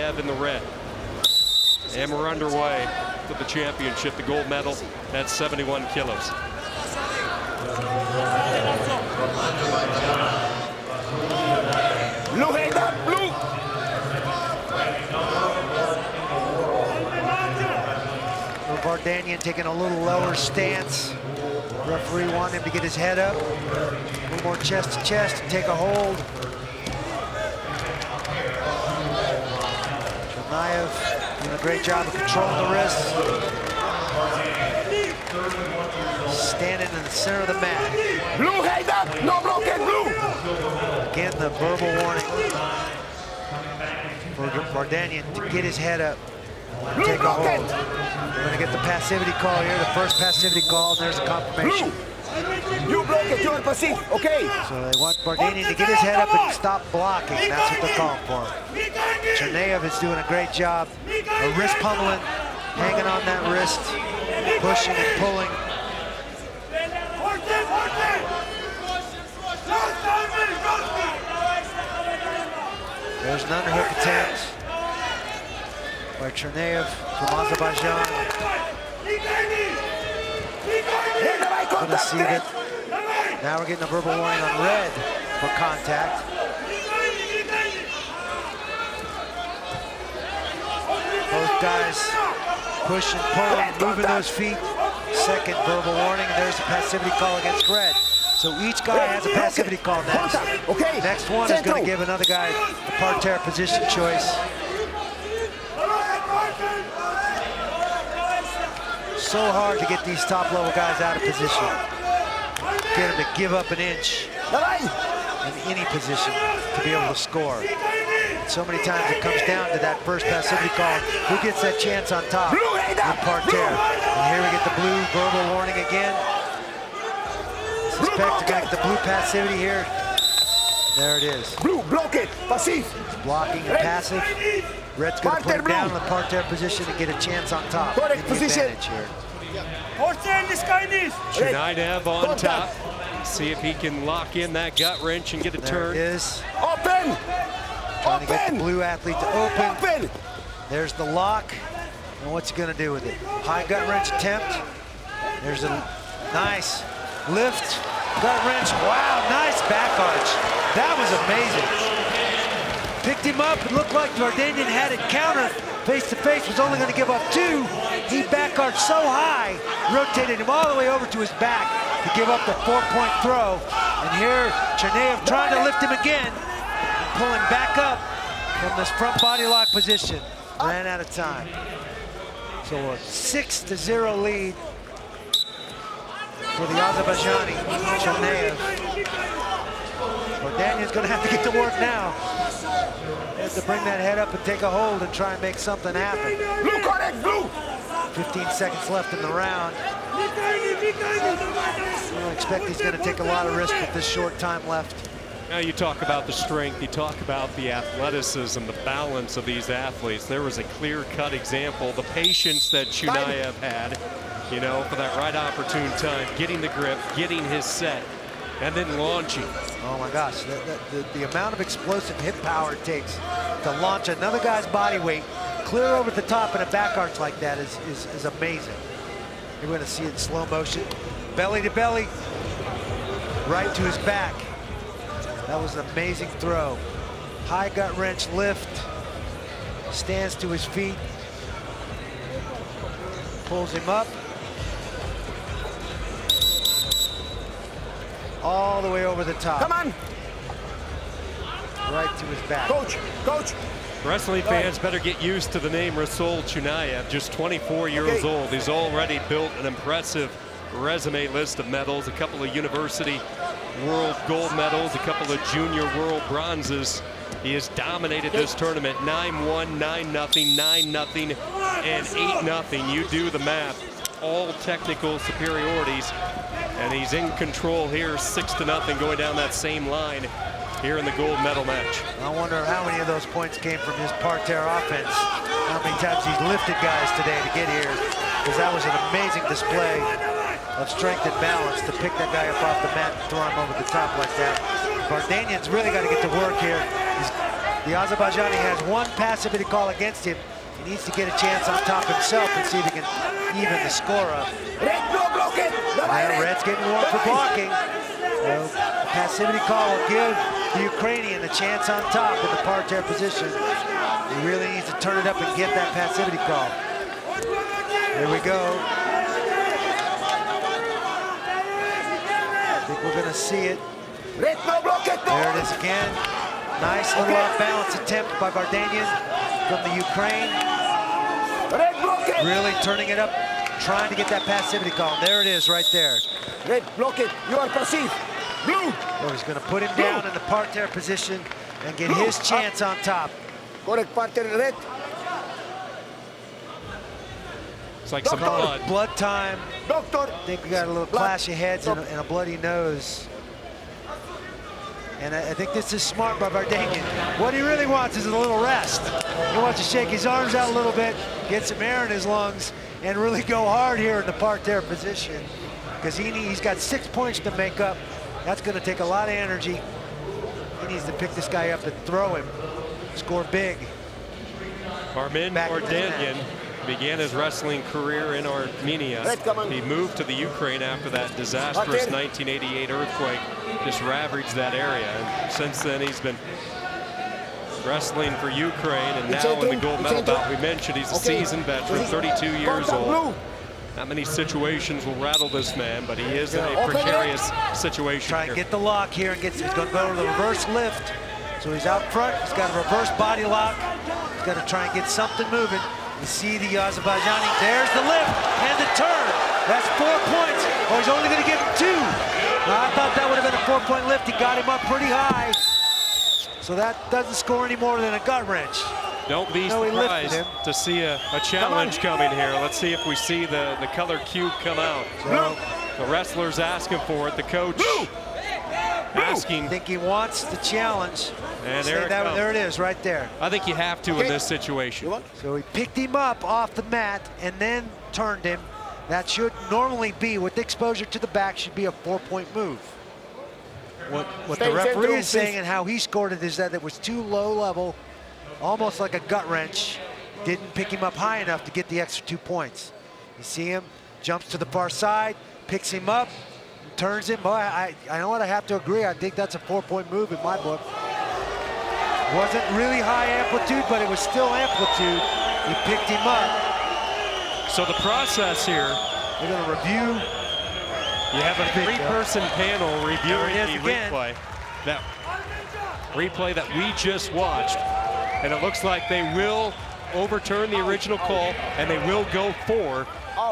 CHUNAYEV in the red. And we're underway for the championship, the gold medal at 71 kilos. Blue head up, blue! Vardanyan taking a little lower stance. Referee wanted him to get his head up. A little more chest to chest and take a hold. CHUNAYEV doing a great job of controlling the wrists. Standing in the center of the mat. Blue head up, no blockade, blue! Again, the verbal warning for Vardanyan to get his head up. Take a hold. We're going to get the passivity call here, the first passivity call, and there's a confirmation. Blue. You block it, you're passive, okay? So they want Vardanyan to get his head up and stop blocking. That's what they're calling for. CHUNAYEV is doing a great job. A wrist pummeling, hanging on that wrist, pushing and pulling. There's an underhook attempt by CHUNAYEV from Azerbaijan. Gonna see that. Now we're getting a verbal warning on red for contact. Both guys pushing, pulling, moving those feet. Second verbal warning, and there's a passivity call against red. So each guy has a passivity call next. Next one is going to give another guy a parterre position choice. So hard to get these top-level guys out of position. Get them to give up an inch in any position to be able to score. So many times it comes down to that first passivity call. Who gets that chance on top in parterre? And here we get the blue verbal warning again. Suspect they're going to get the blue passivity here. There it is. Blue, block it, passive. Blocking and passive. Red's going to put him down in the parterre position and get a chance on top. Correct position. Here. CHUNAYEV on top. See if he can lock in that gut wrench and get a turn. There it is. Open! Trying to get the blue athlete to open. Open! There's the lock. And what's he going to do with it? High gut wrench attempt. There's a nice lift. Gut wrench. Wow, nice back arch. That was amazing. Picked him up. It looked like Vardanyan had it countered. Face to face, was only going to give up two. He back arched so high, rotated him all the way over to his back to give up the 4-point throw. And here, CHUNAYEV trying to lift him again. Pulling back up from this front body lock position. Ran out of time. So a 6-0 lead for the Azerbaijani CHUNAYEV. Vardanyan's going to have to get to work now. He has to bring that head up and take a hold and try and make something happen. Blue, correct, blue! 15 seconds left in the round. I don't expect he's going to take a lot of risk with this short time left. Now you talk about the strength, you talk about the athleticism, the balance of these athletes. There was a clear-cut example, the patience that CHUNAYEV had, you know, for that right opportune time, getting the grip, getting his set, and then launching. Oh my gosh, the amount of explosive hip power it takes to launch another guy's body weight clear over the top in a back arch like that is amazing. You're going to see it in slow motion. Belly to belly, right to his back. That was an amazing throw. High gut wrench lift, stands to his feet, pulls him up. All the way over the top. Come on. Right to his back. Coach, coach. Wrestling fans better get used to the name Rasul CHUNAYEV, just 24 years old. He's already built an impressive resume list of medals, a couple of university world gold medals, a couple of junior world bronzes. He has dominated this tournament, 9-1, 9-0, 9-0, and 8-0. You do the math. All technical superiorities, and he's in control here, 6-0, going down that same line here in the gold medal match. I wonder how many of those points came from his parterre offense. How many times he's lifted guys today to get here, because that was an amazing display of strength and balance to pick that guy up off the mat and throw him over the top like that. Vardanyan's really got to get to work here. He's The Azerbaijani has one passivity call against him. He needs to get a chance on top himself and see if he can even the score up. Now Red's getting warm for blocking. So the passivity call will give the Ukrainian a chance on top in the parterre position. He really needs to turn it up and get that passivity call. Here we go. I think we're gonna see it. There it is again. Nice little off-balance attempt by Vardanyan from the Ukraine. Really turning it up, trying to get that passivity call. There it is right there. Red, block it. You are perceived. Blue. So he's gonna put him down in the parterre position and get his chance on top. Correct, parterre, red. It's like some blood. Blood time. Doctor. I think we got a little clash of heads and a bloody nose. And I think this is smart by Vardanyan. What he really wants is a little rest. He wants to shake his arms out a little bit, get some air in his lungs, and really go hard here in the parterre position. Because he's got 6 points to make up. That's going to take a lot of energy. He needs to pick this guy up and throw him. Score big. Armin Vardanyan began his wrestling career in Armenia. He moved to the Ukraine after that disastrous 1988 earthquake just ravaged that area. And since then, he's been wrestling for Ukraine, and now in the gold medal bout we mentioned, he's a seasoned veteran, 32 years old. Not many situations will rattle this man, but he is in a precarious situation. Try and get the lock here, and he's going to go to the reverse lift. So he's out front, he's got a reverse body lock. He's got to try and get something moving. You see the Azerbaijani, there's the lift and the turn. That's 4 points. Oh, he's only going to give him 2. Now, I thought that would have been a 4-point lift. He got him up pretty high. So that doesn't score any more than a gut wrench. Don't be surprised to see a challenge coming here. Let's see if we see the color cube come out. So the wrestler's asking for it. The coach asking. I think he wants the challenge. And there it is, right there. I think you have to in this situation. So he picked him up off the mat and then turned him. That should normally be, with exposure to the back, should be a 4-point move. What the referee is saying and how he scored it is that it was too low level, almost like a gut wrench. Didn't pick him up high enough to get the extra 2 points. You see him, jumps to the far side, picks him up, turns him. Boy, I know what, I have to agree. I think that's a 4-point move in my book. Wasn't really high amplitude, but it was still amplitude. He picked him up. So the process here, we're going to review. You have a 3-person panel reviewing the replay. That replay that we just watched. And it looks like they will overturn the original call, and they will go 4.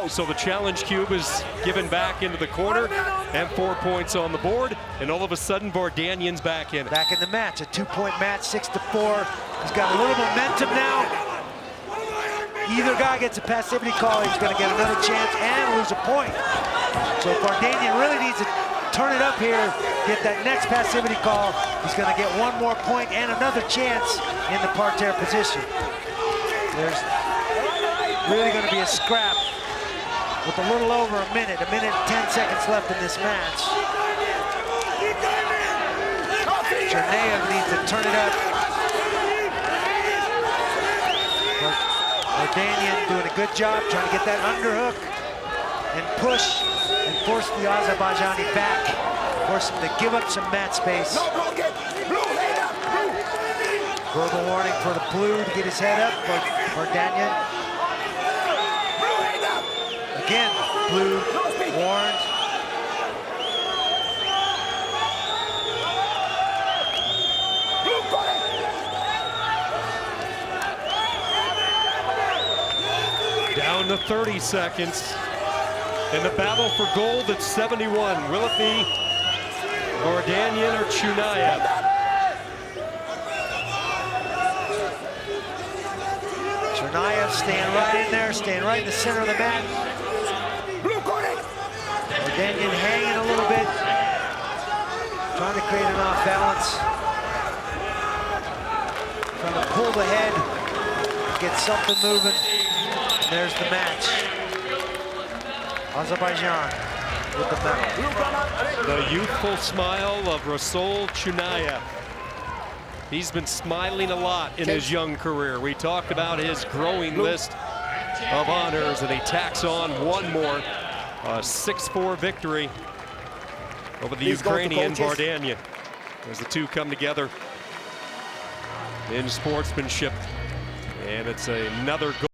So the challenge cube is given back into the corner, and 4 points on the board. And all of a sudden, Vardanyan's back in it. Back in the match, a 2-point match, 6-4. He's got a little momentum now. Either guy gets a passivity call, he's going to get another chance and lose a point. So Vardanyan really needs to turn it up here, get that next passivity call. He's going to get 1 more point and another chance in the parterre position. There's really going to be a scrap with a little over a minute and 10 seconds left in this match. CHUNAYEV needs to turn it up. Vardanyan doing a good job trying to get that underhook and push and force the Azerbaijani back. Force him to give up some mat space. Verbal warning for the blue to get his head up for Vardanyan. Again, blue warned. Down to 30 seconds. In the battle for gold at 71, will it be Vardanyan or CHUNAYEV? CHUNAYEV staying right in there, staying right in the center of the mat. Vardanyan hanging a little bit, trying to create an off balance. Trying to pull the head, get something moving. And there's the match. Azerbaijan with the medal. The youthful smile of CHUNAYEV. He's been smiling a lot in his young career. We talked about his growing list of honors, and he tacks on one more. A 6-4 victory over the Ukrainian Vardanyan as the two come together in sportsmanship. And it's another goal.